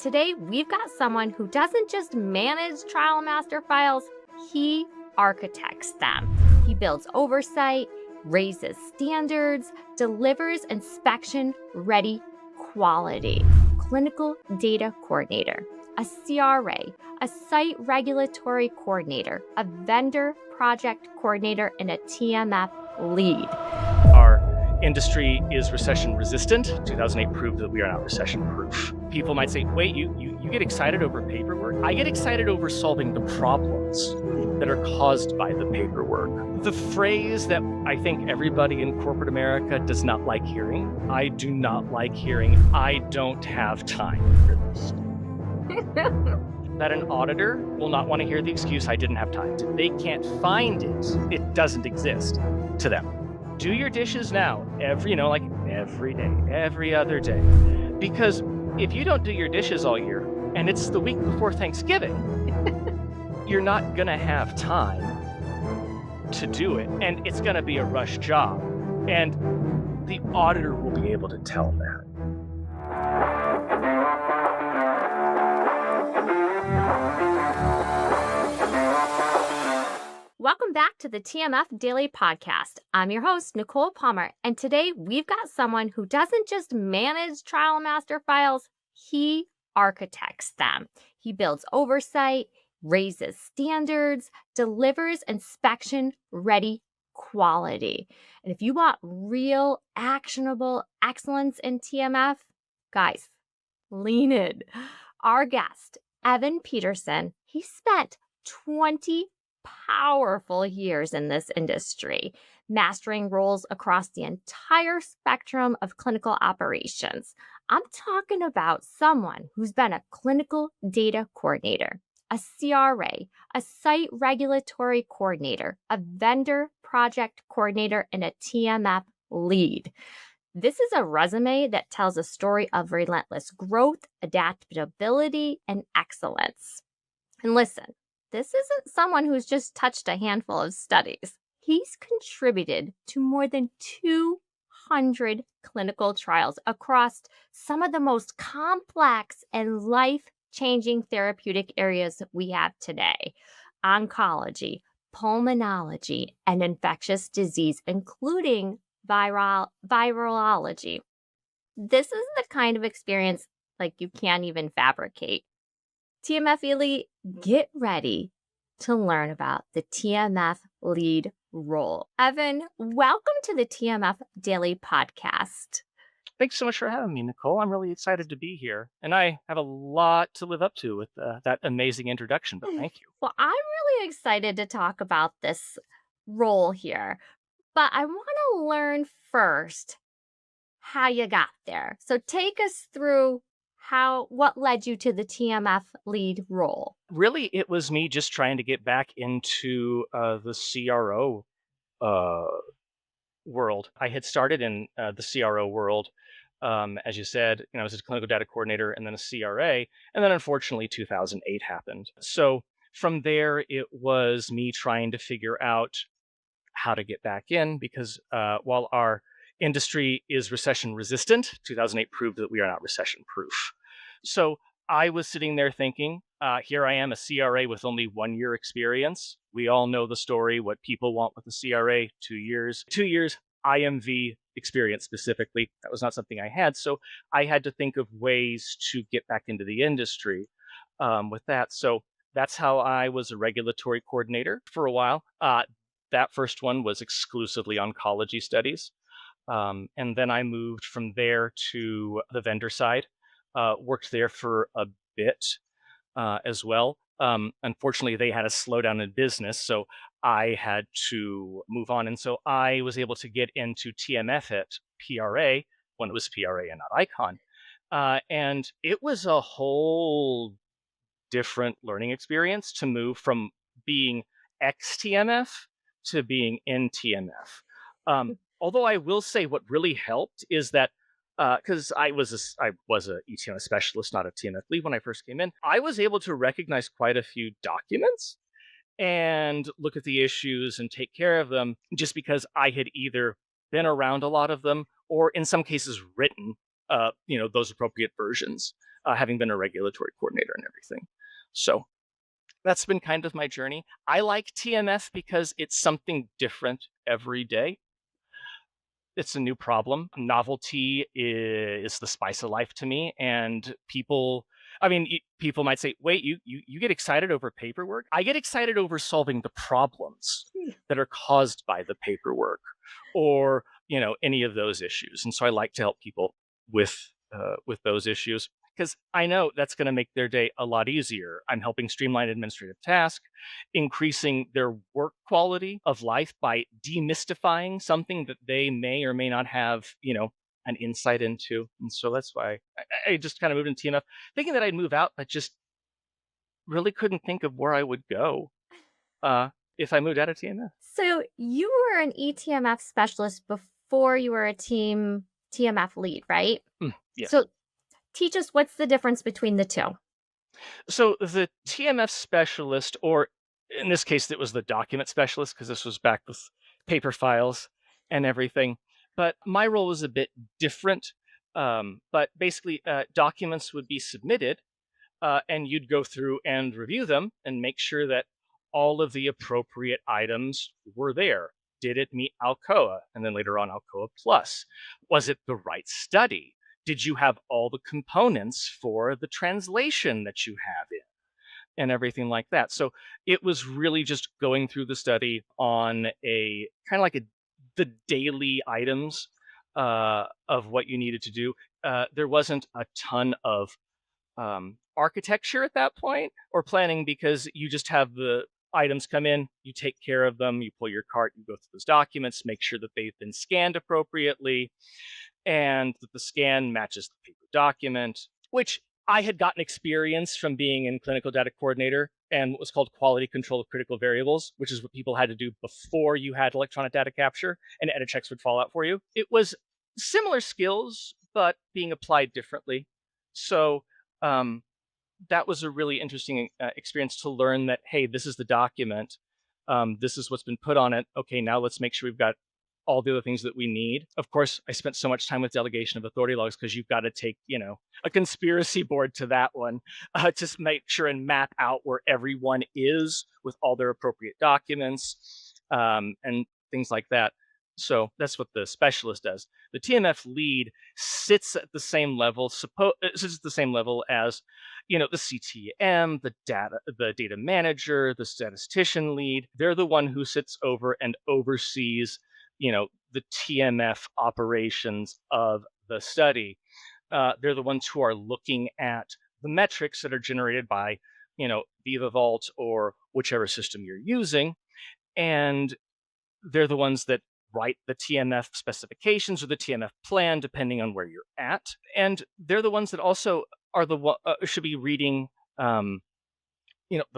today we've got someone who doesn't just manage trial master files, he architects them. He builds oversight, raises standards, delivers inspection-ready quality. Clinical Data Coordinator, a CRA, a Site Regulatory Coordinator, a Vendor Project Coordinator, and a TMF Lead. Our industry is recession resistant. 2008 proved that we are not recession proof. People might say, wait, you get excited over paperwork? I get excited over solving the problems that are caused by the paperwork. The phrase that I think everybody in corporate America does not like hearing, I do not like hearing, I don't have time for this. That an auditor will not want to hear the excuse, I didn't have time. If they can't find it, it doesn't exist to them. Do your dishes now, every day, every other day. Because if you don't do your dishes all year, and it's the week before Thanksgiving, you're not gonna have time to do it, and it's gonna be a rush job. And the auditor will be able to tell that. Welcome back to the TMF Daily Podcast. I'm your host, Nicole Palmer, and today we've got someone who doesn't just manage trial master files, he architects them. He builds oversight, raises standards, delivers inspection-ready quality. And if you want real, actionable excellence in TMF, guys, lean in. Our guest, Evan Peterson, he spent 20 powerful years in this industry, mastering roles across the entire spectrum of clinical operations. I'm talking about someone who's been a clinical data coordinator, a CRA, a site regulatory coordinator, a vendor project coordinator, and a TMF lead. This is a resume that tells a story of relentless growth, adaptability, and excellence. And listen, this isn't someone who's just touched a handful of studies. He's contributed to more than 200 clinical trials across some of the most complex and life-changing therapeutic areas we have today: oncology, pulmonology, and infectious disease, including virology. This is the kind of experience like you can't even fabricate. TMF Elite, get ready to learn about the TMF lead role. Evan, welcome to the TMF Daily Podcast. Thanks so much for having me, Nicole. I'm really excited to be here. And I have a lot to live up to with that amazing introduction, but thank you. Well, I'm really excited to talk about this role here, but I want to learn first how you got there. So take us through what led you to the TMF lead role? Really, it was me just trying to get back into the CRO world. I had started in the CRO world, as you said, I was a clinical data coordinator and then a CRA, and then unfortunately 2008 happened. So from there, it was me trying to figure out how to get back in, because while our industry is recession resistant, 2008 proved that we are not recession proof. So I was sitting there thinking, here I am, a CRA with only 1 year experience. We all know the story, what people want with a CRA, 2 years. 2 years IMV experience specifically. That was not something I had. So I had to think of ways to get back into the industry with that. So that's how I was a regulatory coordinator for a while. That first one was exclusively oncology studies. And then I moved from there to the vendor side, worked there for a bit as well. Unfortunately, they had a slowdown in business, so I had to move on. And so I was able to get into TMF at PRA when it was PRA and not ICON. And it was a whole different learning experience to move from being ex-TMF to being in TMF. Although I will say what really helped is that because I was a ETMF specialist, not a TMF lead when I first came in, I was able to recognize quite a few documents and look at the issues and take care of them, just because I had either been around a lot of them or in some cases written those appropriate versions having been a regulatory coordinator and everything. So that's been kind of my journey. I like TMF because it's something different every day. It's a new problem. Novelty is the spice of life to me. And people, I mean, people might say, wait, you get excited over paperwork? I get excited over solving the problems that are caused by the paperwork or, any of those issues. And so I like to help people with those issues because I know that's going to make their day a lot easier. I'm helping streamline administrative tasks, increasing their work quality of life by demystifying something that they may or may not have, an insight into. And so that's why I just kind of moved into TMF, thinking that I'd move out, but just really couldn't think of where I would go if I moved out of TMF. So you were an eTMF specialist before you were a TMF lead, right? Yes. So teach us, what's the difference between the two? So the TMF specialist, or in this case, it was the document specialist because this was back with paper files and everything. But my role was a bit different. But basically, documents would be submitted and you'd go through and review them and make sure that all of the appropriate items were there. Did it meet Alcoa? And then later on, Alcoa Plus. Was it the right study? Did you have all the components for the translation that you have in? And everything like that. So it was really just going through the study on a kind of like the daily items of what you needed to do. There wasn't a ton of architecture at that point or planning because you just have the items come in, you take care of them, you pull your cart, you go through those documents, make sure that they've been scanned appropriately and that the scan matches the paper document, which I had gotten experience from being in clinical data coordinator and what was called quality control of critical variables, which is what people had to do before you had electronic data capture and edit checks would fall out for you. It was similar skills, but being applied differently. So that was a really interesting experience to learn that, hey, this is the document. This is what's been put on it. Okay, now let's make sure we've got all the other things that we need. Of course, I spent so much time with delegation of authority logs because you've got to take, a conspiracy board to that one to make sure and map out where everyone is with all their appropriate documents and things like that. So that's what the specialist does. The TMF lead sits at the same level, as, the CTM, the data manager, the statistician lead. They're the one who sits over and oversees the TMF operations of the study. They're the ones who are looking at the metrics that are generated by, Viva Vault or whichever system you're using. And they're the ones that write the TMF specifications or the TMF plan, depending on where you're at. And they're the ones that also are should be reading, the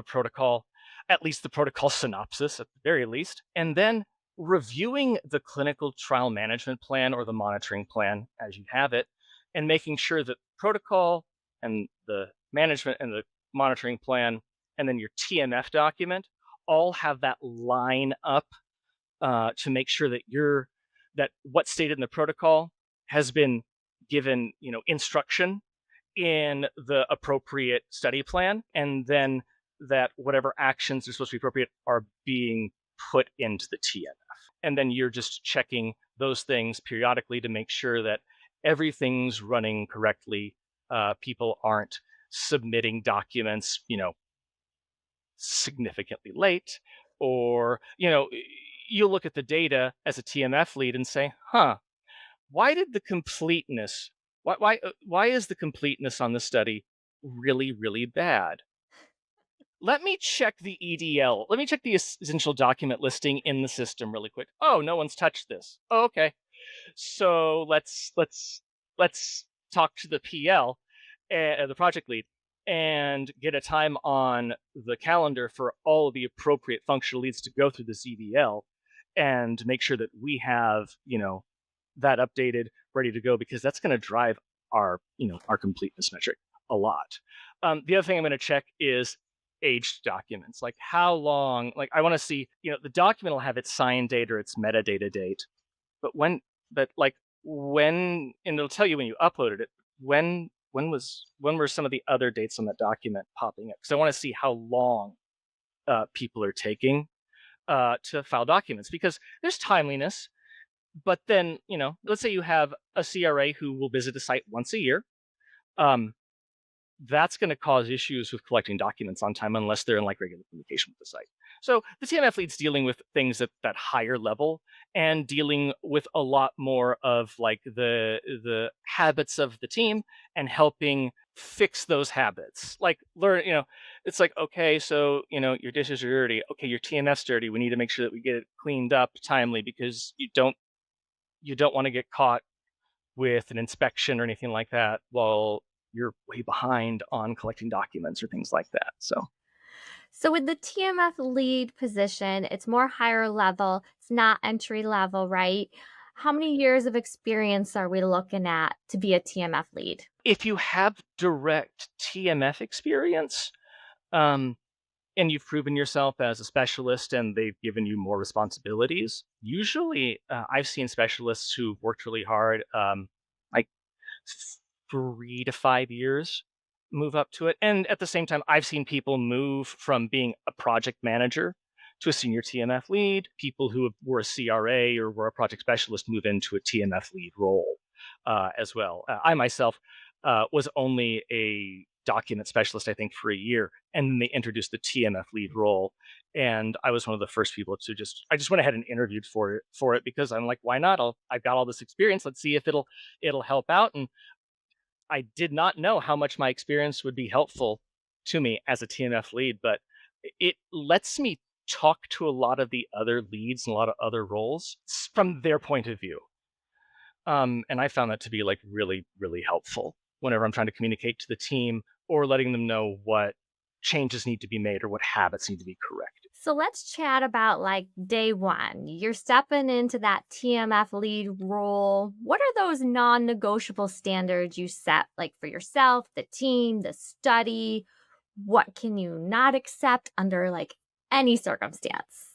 protocol, at least the protocol synopsis at the very least. And then reviewing the clinical trial management plan or the monitoring plan as you have it, and making sure that protocol and the management and the monitoring plan, and then your TMF document all have that line up to make sure that what's stated in the protocol has been given, instruction in the appropriate study plan, and then that whatever actions are supposed to be appropriate are being put into the TMF. And then you're just checking those things periodically to make sure that everything's running correctly. People aren't submitting documents, significantly late, or, you look at the data as a TMF lead and say, why is the completeness on the study really, really bad? Let me check the EDL. Let me check the essential document listing in the system really quick. Oh, no one's touched this. Oh, okay. So let's talk to the PL, the project lead, and get a time on the calendar for all of the appropriate functional leads to go through the EDL and make sure that we have, that updated, ready to go, because that's going to drive our completeness metric a lot. The other thing I'm going to check is aged documents. Like how long, I want to see, the document will have its signed date or its metadata date, but when, and it'll tell you when you uploaded it, when when were some of the other dates on that document popping up? Because I want to see how long people are taking to file documents, because there's timeliness. But then, let's say you have a CRA who will visit a site once a year. That's going to cause issues with collecting documents on time unless they're in like regular communication with the site. So the TMF lead's dealing with things at that higher level and dealing with a lot more of like the habits of the team and helping fix those habits. Like learn, it's like, okay, so your dishes are dirty. Okay, your TMF's dirty. We need to make sure that we get it cleaned up timely, because you don't want to get caught with an inspection or anything like that while you're way behind on collecting documents or things like that. So with the TMF lead position, it's more higher level. It's not entry level, right? How many years of experience are we looking at to be a TMF lead? If you have direct TMF experience, and you've proven yourself as a specialist and they've given you more responsibilities, usually I've seen specialists who've worked really hard, like 3 to 5 years, move up to it. And at the same time, I've seen people move from being a project manager to a senior TMF lead. People who were a CRA or were a project specialist move into a TMF lead role as well. I myself was only a document specialist, I think, for a year, and then they introduced the TMF lead role, and I was one of the first people to I just went ahead and interviewed for it because I'm like, why not? I've got all this experience. Let's see if it'll help out. And I did not know how much my experience would be helpful to me as a TMF lead, but it lets me talk to a lot of the other leads and a lot of other roles from their point of view. And I found that to be like really, really helpful whenever I'm trying to communicate to the team or letting them know what changes need to be made or what habits need to be corrected. So let's chat about like day one. You're stepping into that TMF lead role. What are those non negotiable standards you set, like for yourself, the team, the study? What can you not accept under like any circumstance?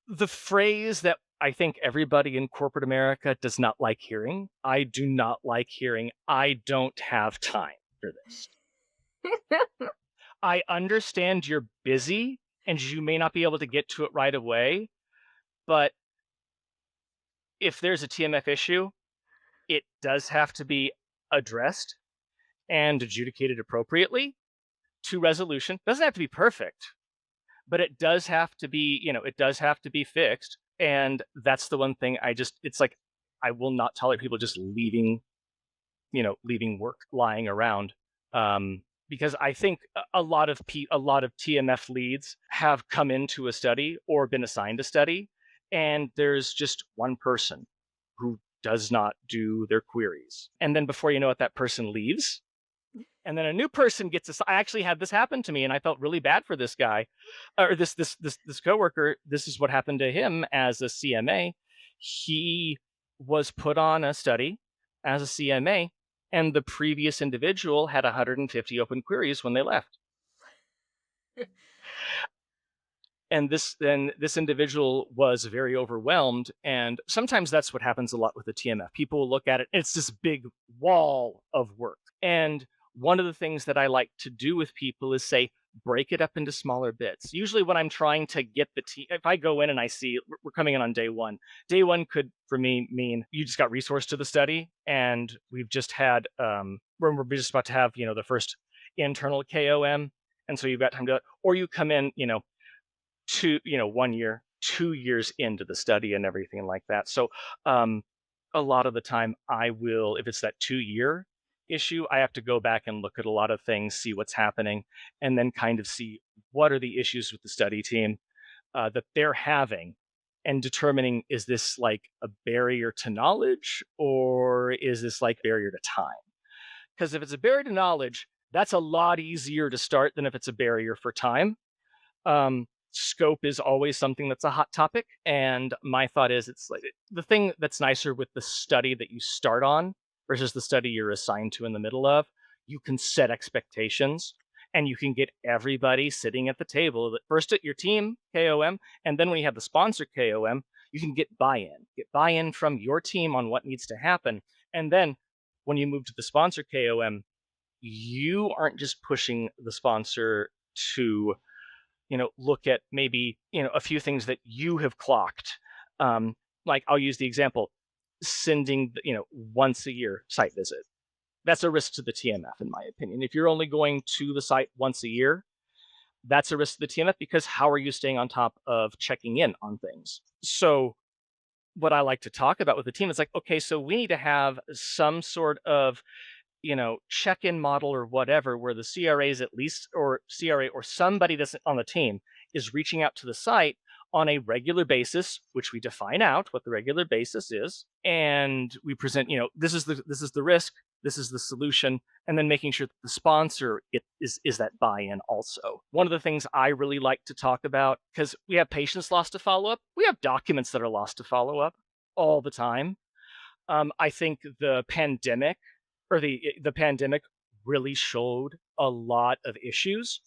The phrase that I think everybody in corporate America does not like hearing, I do not like hearing, I don't have time for this. I understand you're busy and you may not be able to get to it right away, but if there's a TMF issue, it does have to be addressed and adjudicated appropriately to resolution. It doesn't have to be perfect, but it does have to be, it does have to be fixed. And that's the one thing it's like, I will not tolerate people just leaving work lying around. Because I think a lot of TMF leads have come into a study or been assigned a study, and there's just one person who does not do their queries. And then before you know it, that person leaves. And then a new person I actually had this happen to me, and I felt really bad for this guy, or this coworker. This is what happened to him as a CMA. He was put on a study as a CMA, and the previous individual had 150 open queries when they left. And this individual was very overwhelmed. And sometimes that's what happens a lot with the TMF. People will look at it, and it's this big wall of work. And one of the things that I like to do with people is say, break it up into smaller bits. Usually when I'm trying to get the team, if I go in and I see we're coming in on day one could, for me, mean you just got resourced to the study, and we've just had, we're just about to have, the first internal KOM. And so you've got time to do it. Or you come in, 1 year, 2 years into the study and everything like that. So a lot of the time I will, if it's that 2-year issue, I have to go back and look at a lot of things, see what's happening, and then kind of see what are the issues with the study team that they're having, and determining, is this like a barrier to knowledge or is this like barrier to time? Because if it's a barrier to knowledge, that's a lot easier to start than if it's a barrier for time. Scope is always something that's a hot topic. And my thought is, it's like the thing that's nicer with the study that you start on versus the study you're assigned to in the middle of, you can set expectations and you can get everybody sitting at the table. First at your team KOM, and then when you have the sponsor KOM, you can get buy-in from your team on what needs to happen. And then when you move to the sponsor KOM, you aren't just pushing the sponsor to, look at maybe, a few things that you have clocked. Like I'll use the example, sending, once a year site visit. That's a risk to the TMF, in my opinion. If you're only going to the site once a year, that's a risk to the TMF because how are you staying on top of checking in on things? So what I like to talk about with the team is like, okay, so we need to have some sort of, check-in model or whatever, where the CRAs at least, or CRA or somebody that's on the team is reaching out to the site on a regular basis, which we define out what the regular basis is, and we present, this is the risk, this is the solution, and then making sure that the sponsor is that buy-in also. One of the things I really like to talk about, because we have patients lost to follow up, we have documents that are lost to follow up all the time. I think the pandemic really showed a lot of issues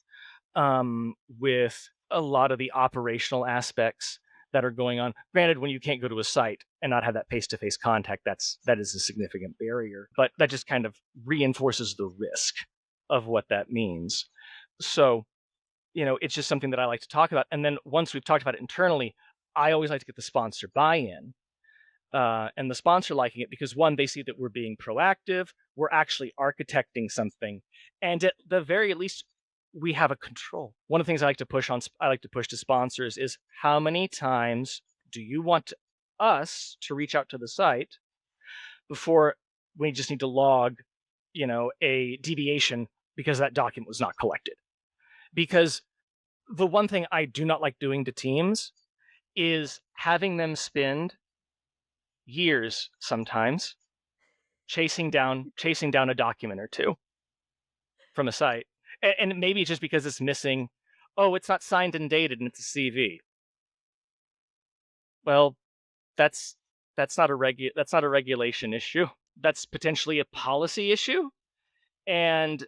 with a lot of the operational aspects that are going on. Granted, when you can't go to a site and not have that face-to-face contact, that is a significant barrier. But that just kind of reinforces the risk of what that means. So, it's just something that I like to talk about. And then once we've talked about it internally, I always like to get the sponsor buy-in. And the sponsor liking it because, one, they see that we're being proactive, we're actually architecting something, and at the very least, we have a control. One of the things I like to push to sponsors is, how many times do you want us to reach out to the site before we just need to log, a deviation because that document was not collected? Because the one thing I do not like doing to teams is having them spend years sometimes chasing down a document or two from a site, and maybe just because it's missing, oh, it's not signed and dated and it's a CV. Well, that's not a regulation issue. That's potentially a policy issue, and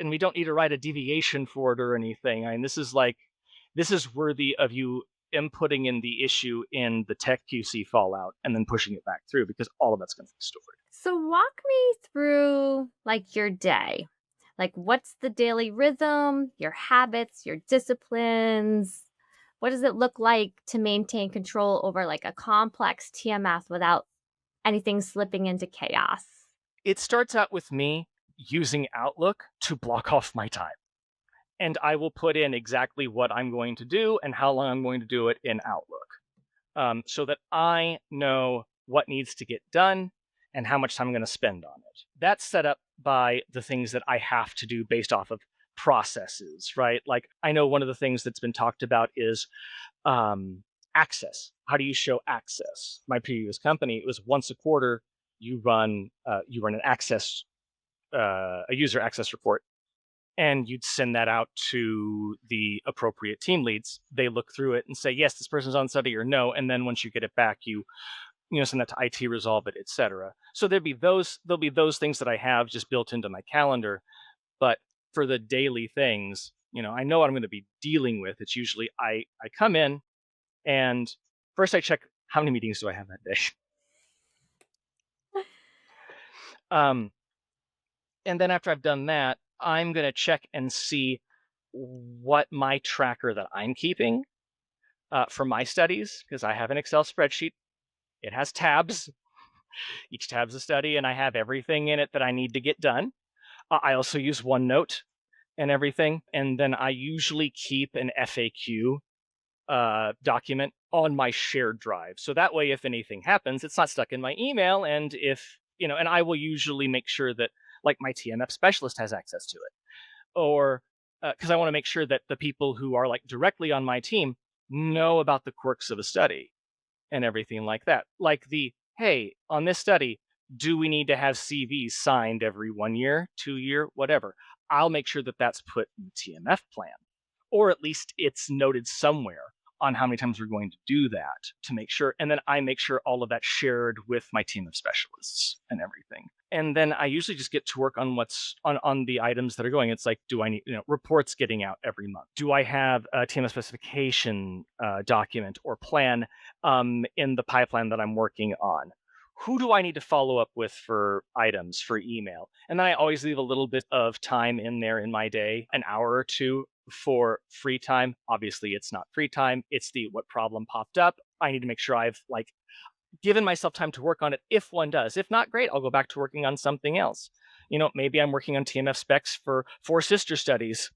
we don't need to write a deviation for it or anything. I mean, this is worthy of you inputting in the issue in the tech QC fallout and then pushing it back through, because all of that's going to be stored. So walk me through like your day. Like what's the daily rhythm, your habits, your disciplines? What does it look like to maintain control over like a complex TMF without anything slipping into chaos? It starts out with me using Outlook to block off my time. And I will put in exactly what I'm going to do and how long I'm going to do it in Outlook, so that I know what needs to get done and how much time I'm going to spend on it. That's set up by the things that I have to do based off of processes, right? Like, I know one of the things that's been talked about is access. How do you show access? My previous company, it was once a quarter you run an access, a user access report, and you'd send that out to the appropriate team leads. They look through it and say, yes, this person's on study, or no. And then once you get it back, you send that to IT, resolve it, etc. So there'll be those things that I have just built into my calendar. But for the daily things, I know what I'm going to be dealing with. It's usually I come in and first I check how many meetings do I have that day. And then after I've done that, I'm going to check and see what my tracker that I'm keeping for my studies, because I have an Excel spreadsheet. It has tabs. Each tab's a study, and I have everything in it that I need to get done. I also use OneNote and everything. And then I usually keep an FAQ document on my shared drive. So that way, if anything happens, it's not stuck in my email. And and I will usually make sure that like my TMF specialist has access to it, or because I want to make sure that the people who are like directly on my team know about the quirks of a study and everything like that. Like hey, on this study, do we need to have CVs signed every 1 year, 2 year, whatever? I'll make sure that that's put in the TMF plan, or at least it's noted somewhere on how many times we're going to do that to make sure. And then I make sure all of that's shared with my team of specialists and everything. And then I usually just get to work on what's on the items that are going. It's like, do I need, reports getting out every month? Do I have a TMF specification document or plan in the pipeline that I'm working on? who do I need to follow up with for items for email? And then I always leave a little bit of time in there in my day, an hour or two for free time. Obviously, it's not free time. It's the what problem popped up. I need to make sure I've like given myself time to work on it if one does. If not, great, I'll go back to working on something else. Maybe I'm working on TMF specs for 4 sister studies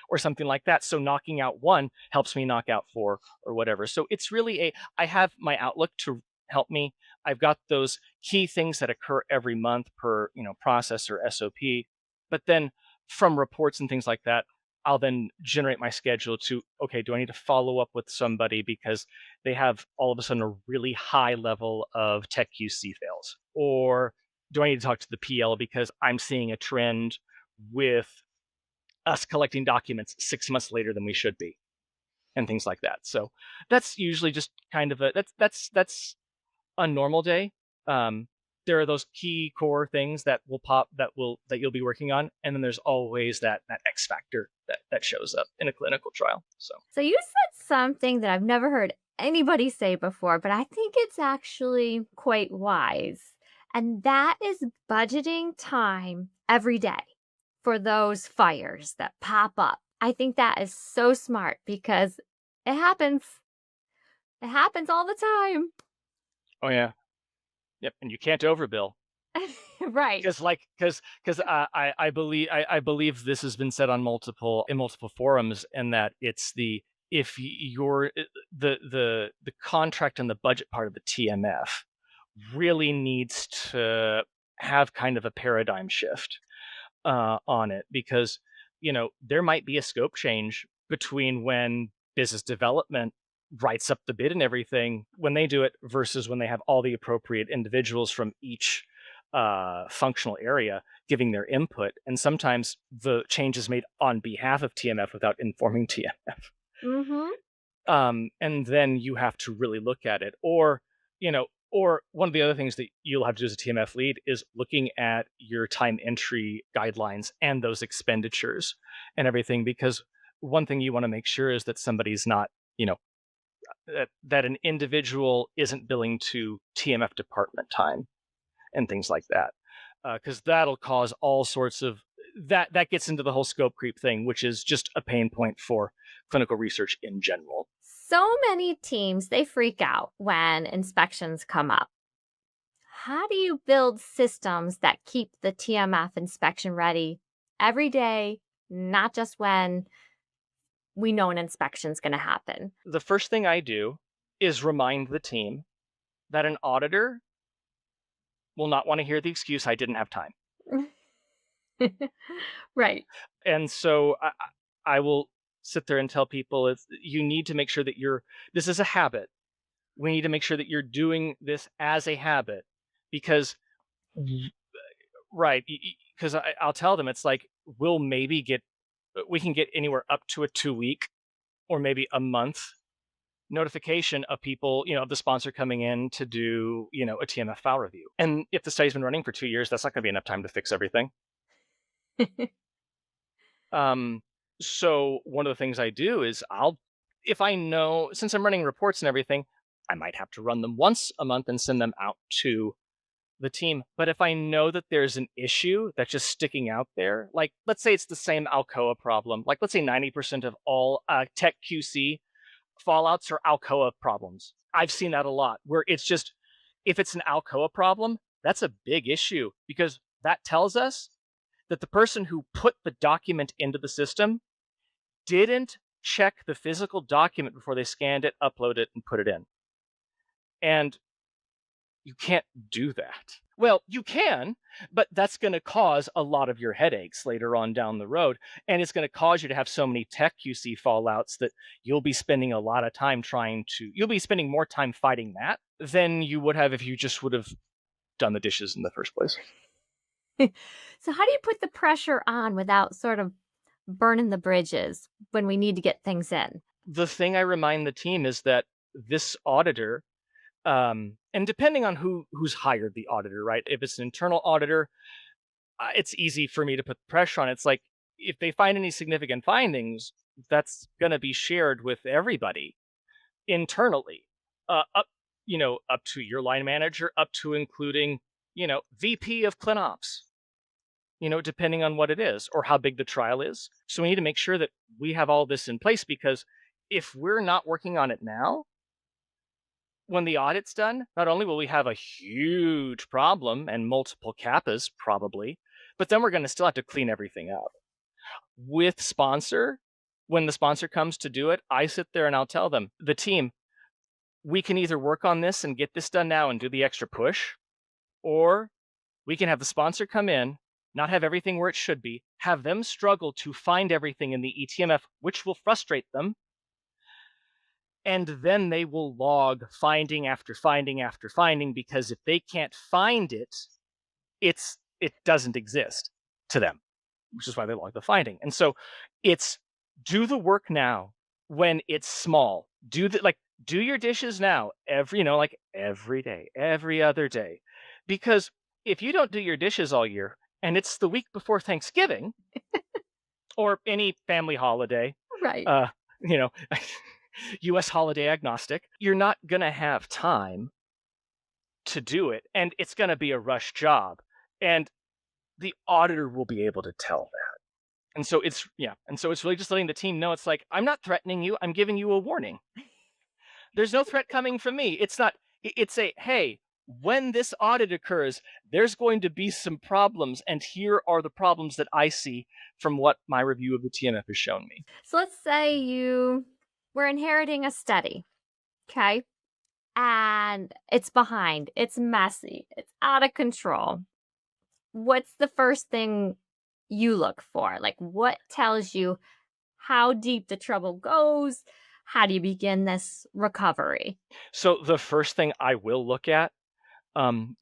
or something like that. So knocking out one helps me knock out 4 or whatever. So it's really I have my Outlook to help me. I've got those key things that occur every month per, process or SOP. But then from reports and things like that, I'll then generate my schedule to, okay, do I need to follow up with somebody because they have all of a sudden a really high level of tech QC fails? Or do I need to talk to the PL because I'm seeing a trend with us collecting documents 6 months later than we should be, and things like that. So that's usually just kind of that's a normal day. There are those key core things that will pop that you'll be working on, and then there's always that X factor that shows up in a clinical trial. So you said something that I've never heard anybody say before, but I think it's actually quite wise. And that is budgeting time every day for those fires that pop up. I think that is so smart because it happens. It happens all the time. Oh yeah, yep, and you can't overbill. Right. Because I believe this has been said on multiple forums, and that it's if you're the contract and the budget part of the TMF really needs to have kind of a paradigm shift on it, because there might be a scope change between when business development writes up the bid and everything when they do it versus when they have all the appropriate individuals from each functional area giving their input. And sometimes the change is made on behalf of TMF without informing TMF. And then you have to really look at it. Or one of the other things that you'll have to do as a TMF lead is looking at your time entry guidelines and those expenditures and everything, because one thing you want to make sure is that somebody's not, that an individual isn't billing to TMF department time and things like that, because that'll cause all sorts of that gets into the whole scope creep thing, which is just a pain point for clinical research in general. So many teams, they freak out when inspections come up. How do you build systems that keep the TMF inspection ready every day, not just when we know an inspection is going to happen? The first thing I do is remind the team that an auditor will not want to hear the excuse, I didn't have time. Right. And so I will sit there and tell people, you need to make sure that this is a habit. We need to make sure that you're doing this as a habit, because I'll tell them, it's like, we can get anywhere up to a 2-week or maybe a month notification of people, of the sponsor coming in to do, a TMF file review. And if the study's been running for 2 years, that's not going to be enough time to fix everything. So one of the things I do is if I know, since I'm running reports and everything, I might have to run them once a month and send them out to the team. But if I know that there's an issue that's just sticking out there, like let's say it's the same Alcoa problem, like let's say 90% of all tech QC fallouts are Alcoa problems. I've seen that a lot, where it's just, if it's an Alcoa problem, that's a big issue, because that tells us that the person who put the document into the system didn't check the physical document before they scanned it, uploaded it, and put it in. And you can't do that. Well, you can, but that's going to cause a lot of your headaches later on down the road. And it's going to cause you to have so many tech QC fallouts that you'll be spending a lot of time you'll be spending more time fighting that than you would have if you just would have done the dishes in the first place. So how do you put the pressure on without sort of burning the bridges when we need to get things in? The thing I remind the team is that this auditor, and depending on who's hired the auditor, right? If it's an internal auditor, it's easy for me to put pressure on. It's like, if they find any significant findings, that's going to be shared with everybody internally. up to your line manager, up to including, VP of ClinOps, depending on what it is or how big the trial is. So we need to make sure that we have all this in place, because if we're not working on it now, when the audit's done, not only will we have a huge problem and multiple CAPAs probably, but then we're going to still have to clean everything up. With sponsor, when the sponsor comes to do it, I sit there and I'll tell them, the team, we can either work on this and get this done now and do the extra push, or we can have the sponsor come in, not have everything where it should be, have them struggle to find everything in the eTMF, which will frustrate them. And then they will log finding after finding after finding, because if they can't find it, it doesn't exist to them, which is why they log the finding. And so it's do the work now when it's small. Do your dishes now every day, every other day. Because if you don't do your dishes all year and it's the week before Thanksgiving or any family holiday, Right. US holiday agnostic, you're not going to have time to do it. And it's going to be a rush job. And the auditor will be able to tell that. And so it's really just letting the team know, it's like, I'm not threatening you. I'm giving you a warning. There's no threat coming from me. It's hey, when this audit occurs, there's going to be some problems. And here are the problems that I see from what my review of the TMF has shown me. So let's say you were inheriting a study, okay? And it's behind, it's messy, it's out of control. What's the first thing you look for? Like, what tells you how deep the trouble goes? How do you begin this recovery? So the first thing I will look at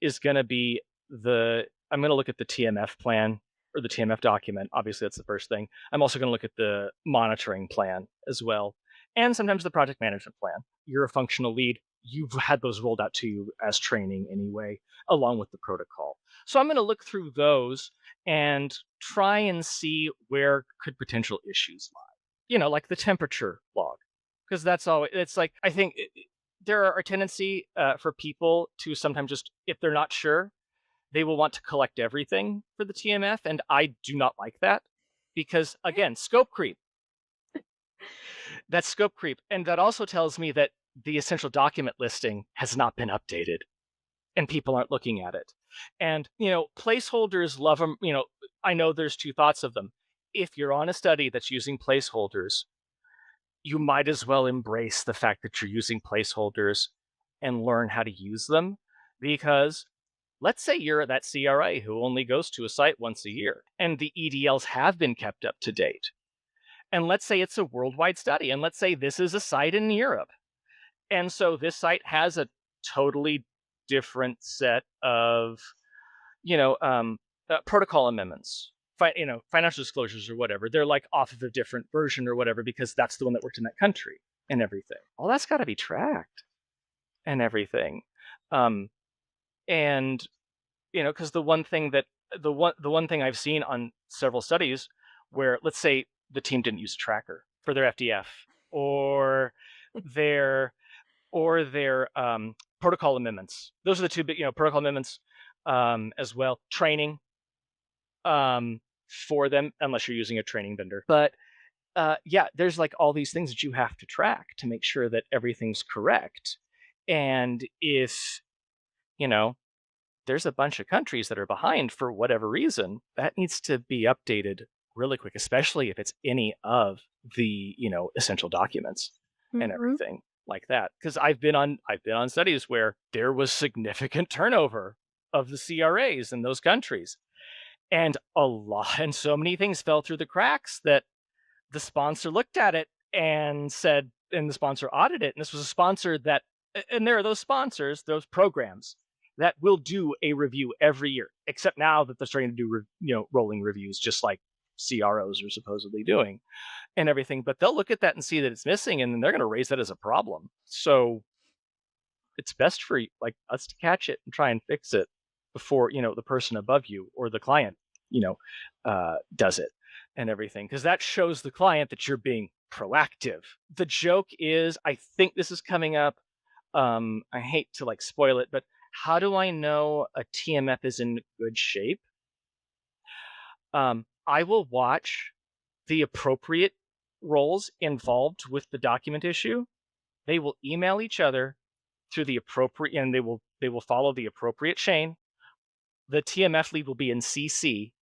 is going to be I'm going to look at the TMF plan or the TMF document. Obviously, that's the first thing. I'm also going to look at the monitoring plan as well, and sometimes the project management plan. You're a functional lead. You've had those rolled out to you as training anyway, along with the protocol. So I'm going to look through those and try and see where could potential issues lie. Like the temperature log, because that's always, it's like, I think there are a tendency for people to sometimes just, if they're not sure, they will want to collect everything for the TMF. And I do not like that, because again, scope creep. That's scope creep. And that also tells me that the essential document listing has not been updated and people aren't looking at it. And, placeholders love them. I know there's two thoughts of them. If you're on a study that's using placeholders, you might as well embrace the fact that you're using placeholders and learn how to use them. Because let's say you're that CRA who only goes to a site once a year and the EDLs have been kept up to date. And let's say it's a worldwide study, and let's say this is a site in Europe. And so this site has a totally different set of, protocol amendments, financial disclosures or whatever. They're like off of a different version or whatever, because that's the one that worked in that country and everything. All that's got to be tracked and everything. And, because the one thing I've seen on several studies where, let's say the team didn't use a tracker for their FDF or their protocol amendments. Those are the two big, protocol amendments, as well. Training for them, unless you're using a training vendor. But there's like all these things that you have to track to make sure that everything's correct. And if, there's a bunch of countries that are behind for whatever reason, that needs to be updated really quick, especially if it's any of the, essential documents and everything like that. Because I've been on studies where there was significant turnover of the CRAs in those countries, and so many things fell through the cracks that the sponsor looked at it and said, and the sponsor audited it, and this was a sponsor that, and there are those sponsors, those programs that will do a review every year, except now that they're starting to do rolling reviews, just like CROs are supposedly doing and everything. But they'll look at that and see that it's missing, and then they're going to raise that as a problem. So it's best for us to catch it and try and fix it before the person above you or the client does it and everything, because that shows the client that you're being proactive. The joke is, I think this is coming up, I hate to like spoil it, but how do I know a TMF is in good shape? I will watch the appropriate roles involved with the document issue. They will email each other through the appropriate, and they will follow the appropriate chain. The TMF lead will be in CC,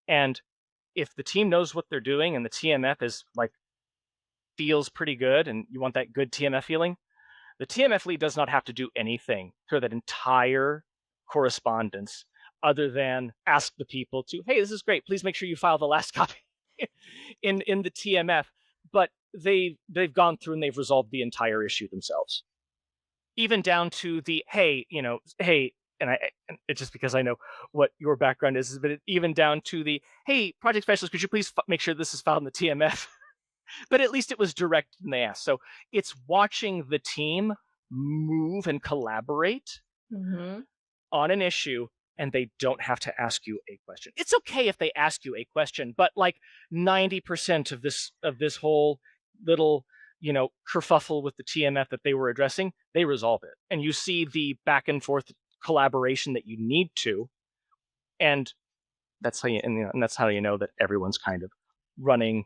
and if the team knows what they're doing and the TMF is like feels pretty good, and you want that good TMF feeling, the TMF lead does not have to do anything through that entire correspondence other than ask the people to, hey, this is great. Please make sure you file the last copy in the TMF. But they've gone through and they've resolved the entire issue themselves, even down to the hey, and it's just because I know what your background is, but even down to the hey, project specialist, could you please make sure this is filed in the TMF? But at least it was direct and they asked. So it's watching the team move and collaborate Mm-hmm. on an issue, and they don't have to ask you a question. It's okay if they ask you a question, but like 90% of this whole little kerfuffle with the TMF that they were addressing, they resolve it, and you see the back and forth collaboration that you need to, and that's how and that's how you know that everyone's kind of running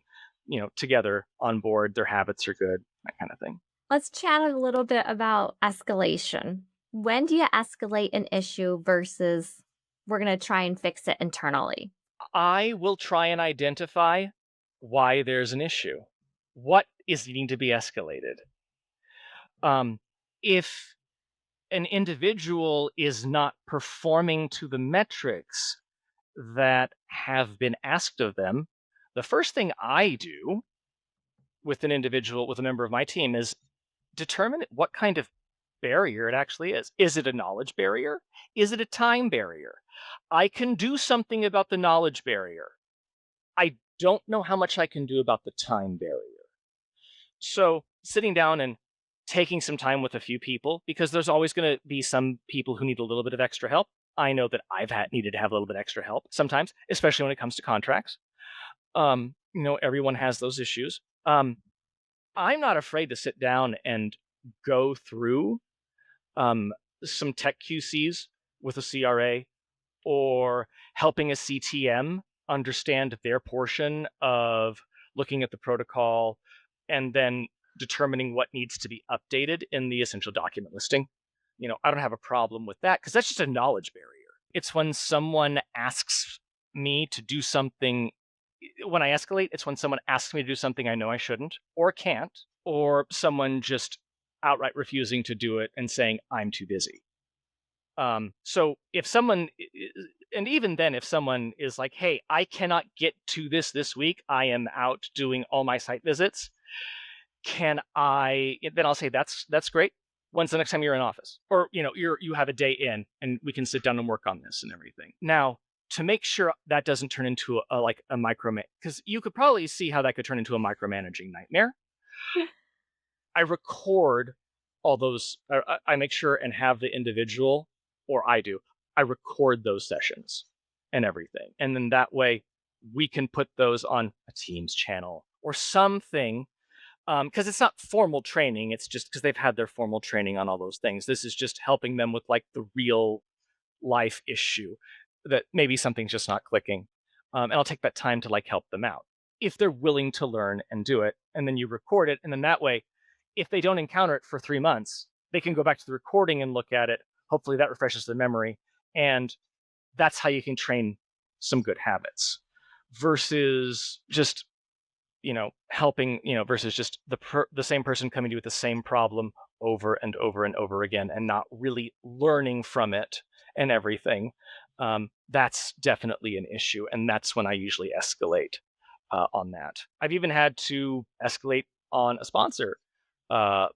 together on board, their habits are good, that kind of thing. Let's chat a little bit about escalation. When do you escalate an issue versus we're going to try and fix it internally? I will try and identify why there's an issue. What is needing to be escalated? If an individual is not performing to the metrics that have been asked of them, the first thing I do with an individual, with a member of my team, is determine what kind of barrier it actually is. Is it a knowledge barrier? Is it a time barrier? I can do something about the knowledge barrier. I don't know how much I can do about the time barrier. So sitting down and taking some time with a few people, because there's always going to be some people who need a little bit of extra help. I know that I've needed to have a little bit extra help sometimes, especially when it comes to contracts. Everyone has those issues. I'm not afraid to sit down and go through some tech QCs with a CRA, or helping a CTM understand their portion of looking at the protocol and then determining what needs to be updated in the essential document listing. I don't have a problem with that because that's just a knowledge barrier. It's when someone asks me to do something, when I escalate, it's when someone asks me to do something I know I shouldn't or can't, or someone just outright refusing to do it and saying, I'm too busy. So if someone, and even then, if someone is like, hey, I cannot get to this week, I am out doing all my site visits, then I'll say, that's great. When's the next time you're in office? Or, you have a day in and we can sit down and work on this and everything. Now, to make sure that doesn't turn into a micro, because you could probably see how that could turn into a micromanaging nightmare. I record all those. I make sure and have the individual, or I record those sessions and everything. And then that way we can put those on a Teams channel or something. Because it's not formal training. It's just because they've had their formal training on all those things. This is just helping them with like the real life issue that maybe something's just not clicking. And I'll take that time to like help them out if they're willing to learn and do it. And then you record it. And then that way, if they don't encounter it for 3 months, they can go back to the recording and look at it. Hopefully that refreshes their memory. And that's how you can train some good habits versus just helping, versus just the same person coming to you with the same problem over and over and over again and not really learning from it and everything. That's definitely an issue. And that's when I usually escalate on that. I've even had to escalate on a sponsor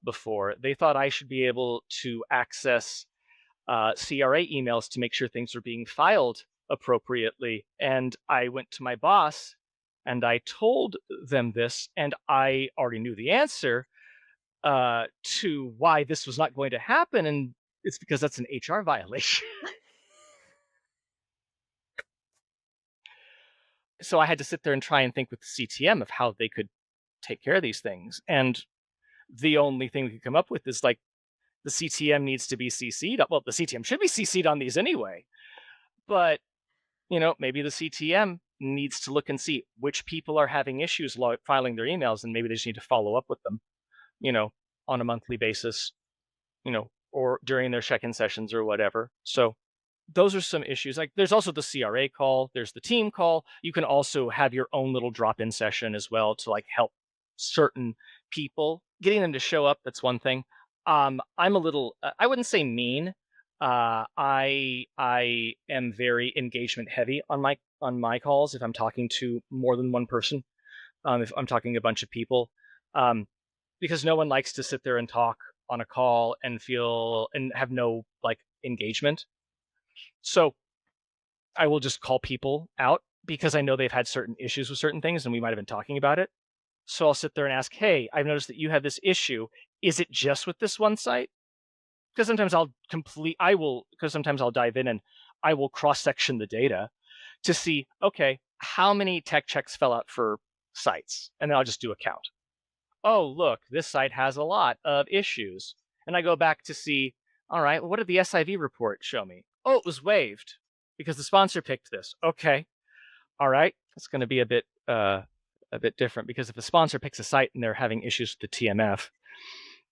before. They thought I should be able to access CRA emails to make sure things are being filed appropriately. And I went to my boss and I told them this, and I already knew the answer to why this was not going to happen. And it's because that's an HR violation. So I had to sit there and try and think with the CTM of how they could take care of these things. And the only thing we could come up with is like, the CTM needs to be CC'd. Well, the CTM should be CC'd on these anyway, but maybe the CTM needs to look and see which people are having issues filing their emails, and maybe they just need to follow up with them, on a monthly basis, or during their check-in sessions or whatever. So those are some issues. Like there's also the CRA call, there's the team call. You can also have your own little drop-in session as well to like help certain people. Getting them to show up, that's one thing. I'm a little, I wouldn't say mean. I am very engagement heavy on my calls if I'm talking to more than one person. If I'm talking to a bunch of people, because no one likes to sit there and talk on a call and feel and have no like engagement. So I will just call people out because I know they've had certain issues with certain things and we might have been talking about it. So I'll sit there and ask, hey, I've noticed that you have this issue. Is it just with this one site? Because sometimes because sometimes I'll dive in and I will cross-section the data to see, okay, how many tech checks fell out for sites? And then I'll just do a count. Oh, look, this site has a lot of issues. And I go back to see, all right, well, what did the SIV report show me? Oh, it was waived because the sponsor picked this. Okay. All right. That's going to be a bit different because if the sponsor picks a site and they're having issues with the TMF,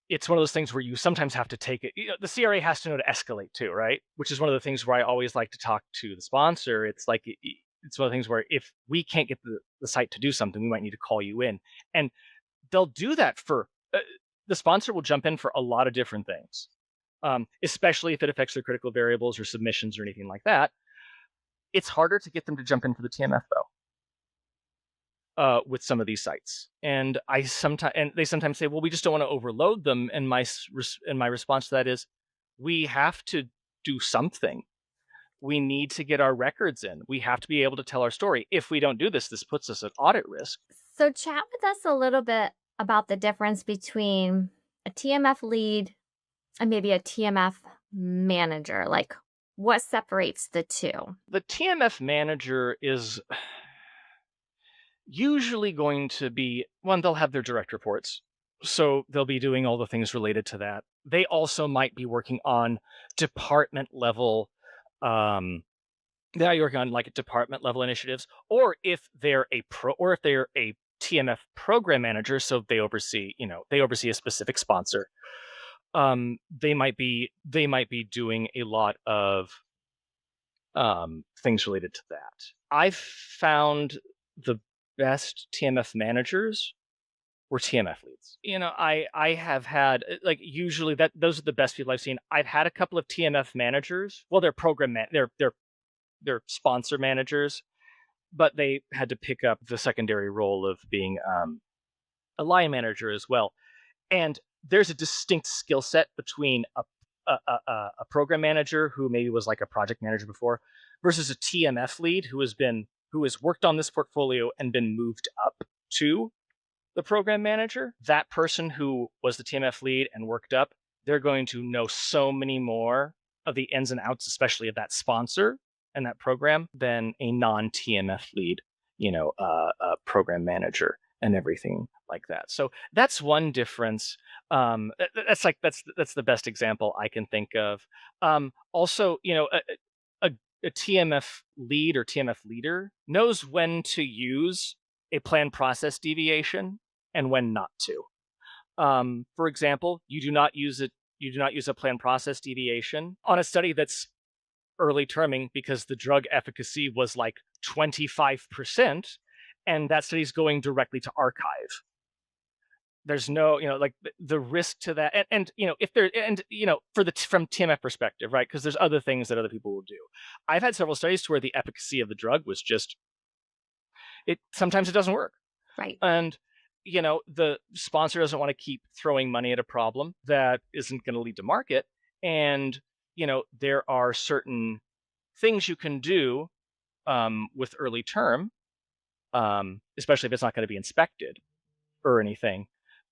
it's one of those things where you sometimes have to take it. The CRA has to know to escalate too, right? Which is one of the things where I always like to talk to the sponsor. It's like, it's one of the things where if we can't get the site to do something, we might need to call you in. And they'll do that for, the sponsor will jump in for a lot of different things, especially if it affects their critical variables or submissions or anything like that. It's harder to get them to jump in for the TMF though. With some of these sites, and they sometimes say, "Well, we just don't want to overload them." And my response to that is, we have to do something. We need to get our records in. We have to be able to tell our story. If we don't do this, this puts us at audit risk. So chat with us a little bit about the difference between a TMF lead and maybe a TMF manager. Like, what separates the two? The TMF manager is usually going to be one, they'll have their direct reports. So they'll be doing all the things related to that. They also might be working on department level, they might be working on like department level initiatives, or if they're a TMF program manager, so they oversee a specific sponsor. They might be doing a lot of things related to that. I've found the best TMF managers were TMF leads. I have had like usually those are the best people I've seen. I've had a couple of TMF managers. Well, they're they're sponsor managers, but they had to pick up the secondary role of being a line manager as well. And there's a distinct skill set between a program manager who maybe was like a project manager before versus a TMF lead who has worked on this portfolio and been moved up to the program manager. That person who was the TMF lead and worked up, they're going to know so many more of the ins and outs, especially of that sponsor and that program, than a non-TMF lead, program manager and everything like that. So that's one difference. That's the best example I can think of. Also, a TMF lead or TMF leader knows when to use a planned process deviation and when not to. For example, you do not use a planned process deviation on a study that's early terming because the drug efficacy was like 25%, and that study's going directly to archive. There's no, the risk to that. And if there, and, from TMF perspective, right? Because there's other things that other people will do. I've had several studies to where the efficacy of the drug was sometimes it doesn't work. Right. And, the sponsor doesn't want to keep throwing money at a problem that isn't going to lead to market. And, there are certain things you can do with early term, especially if it's not going to be inspected or anything,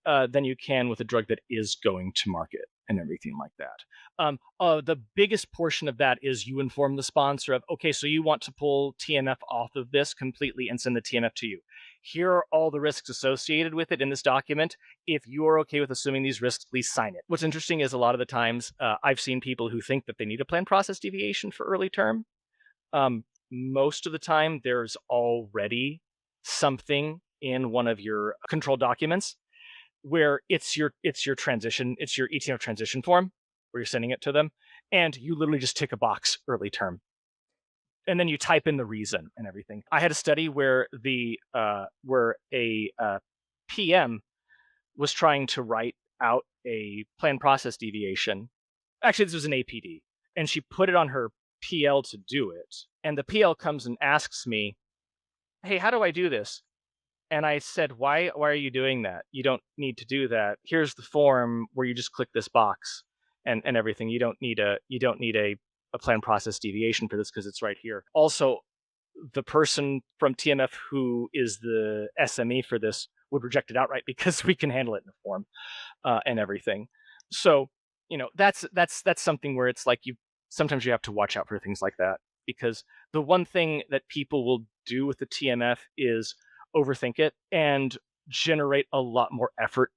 than you can with a drug that is going to market and everything like that. The biggest portion of that is you inform the sponsor of, okay, so you want to pull TMF off of this completely and send the TMF to you. here are all the risks associated with it in this document. If you are okay with assuming these risks, please sign it. What's interesting is a lot of the times I've seen people who think that they need a planned process deviation for early term. Most of the time, there's already something in one of your control documents where it's your ETMF transition form where you're sending it to them, and you literally just tick a box early term, and then you type in the reason and everything. I had a study where a PM was trying to write out a planned process deviation. Actually, this was an APD, and she put it on her PL to do it. And the PL comes and asks me, "Hey, how do I do this?" And I said, "Why are you doing that? You don't need to do that. Here's the form where you just click this box and everything. You don't need a planned process deviation for this because it's right here." Also, the person from TMF who is the SME for this would reject it outright because we can handle it in the form and everything. So, that's something where it's like sometimes you have to watch out for things like that, because the one thing that people will do with the TMF is overthink it and generate a lot more effort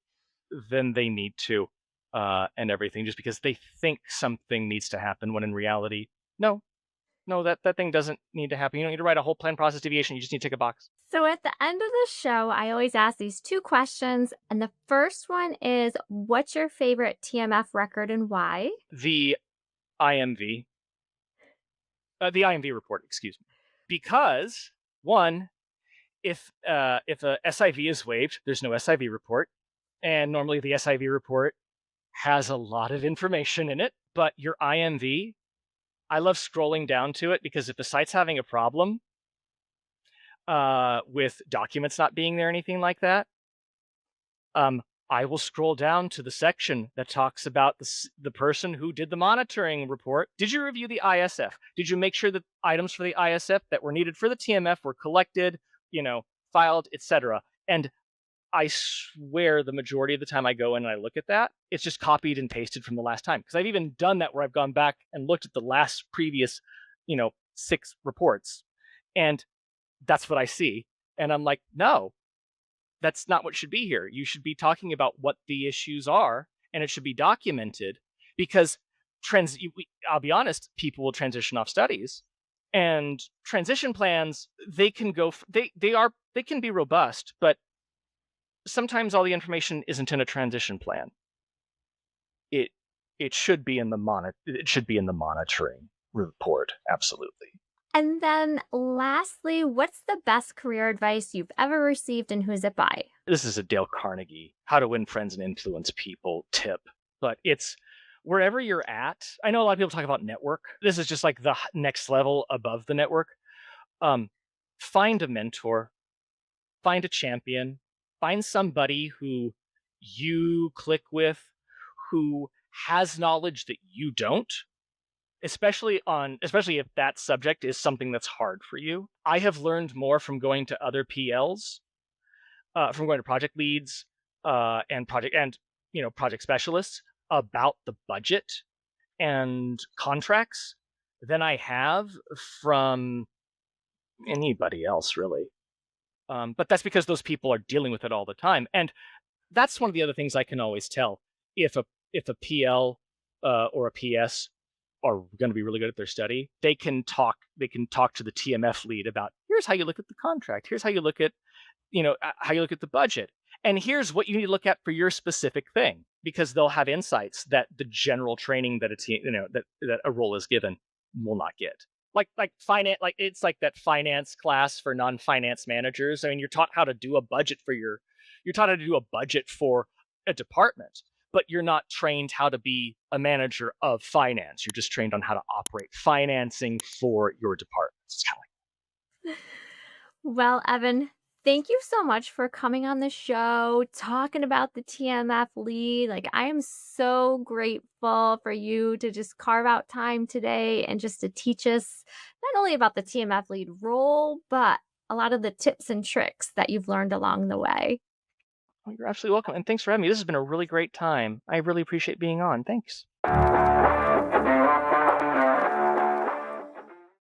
than they need to and everything, just because they think something needs to happen when in reality, no, that thing doesn't need to happen. You don't need to write a whole plan process deviation. You just need to tick a box. So at the end of the show, I always ask these two questions. And the first one is, what's your favorite TMF record and why? The IMV, the IMV report, excuse me, because one, if a SIV is waived, there's no SIV report, and normally the SIV report has a lot of information in it. But your IMV, I love scrolling down to it, because if the site's having a problem with documents not being there, anything like that, I will scroll down to the section that talks about the person who did the monitoring report. Did you review the ISF? Did you make sure that items for the ISF that were needed for the TMF were collected, filed, etc.? And I swear the majority of the time I go in and I look at that, it's just copied and pasted from the last time. Because I've even done that where I've gone back and looked at the last previous, 6 reports. And that's what I see. And I'm like, no, that's not what should be here. You should be talking about what the issues are, and it should be documented, because I'll be honest, people will transition off studies, and transition plans, they can be robust, but sometimes all the information isn't in a transition plan. It should be in the monitoring report, absolutely. And then lastly, what's the best career advice you've ever received and who's it by? This is a Dale Carnegie, How to Win Friends and Influence People tip, but it's wherever you're at. I know a lot of people talk about network. This is just like the next level above the network. Find a mentor, find a champion, find somebody who you click with, who has knowledge that you don't, especially if that subject is something that's hard for you. I have learned more from going to other PLs, from going to project leads and project specialists about the budget and contracts than I have from anybody else, really. But that's because those people are dealing with it all the time. And that's one of the other things I can always tell. If a PL or a PS are going to be really good at their study, they can talk to the TMF lead about, here's how you look at the contract, here's how you look at the budget, and here's what you need to look at for your specific thing, because they'll have insights that the general training that that a role is given will not get. Like finance, like it's like that finance class for non-finance managers. I mean, you're taught how to do a budget for a department, but you're not trained how to be a manager of finance. You're just trained on how to operate financing for your departments. Well, Evan, thank you so much for coming on the show, talking about the TMF lead. Like, I am so grateful for you to just carve out time today and just to teach us not only about the TMF lead role, but a lot of the tips and tricks that you've learned along the way. Oh, you're absolutely welcome. And thanks for having me. This has been a really great time. I really appreciate being on. Thanks.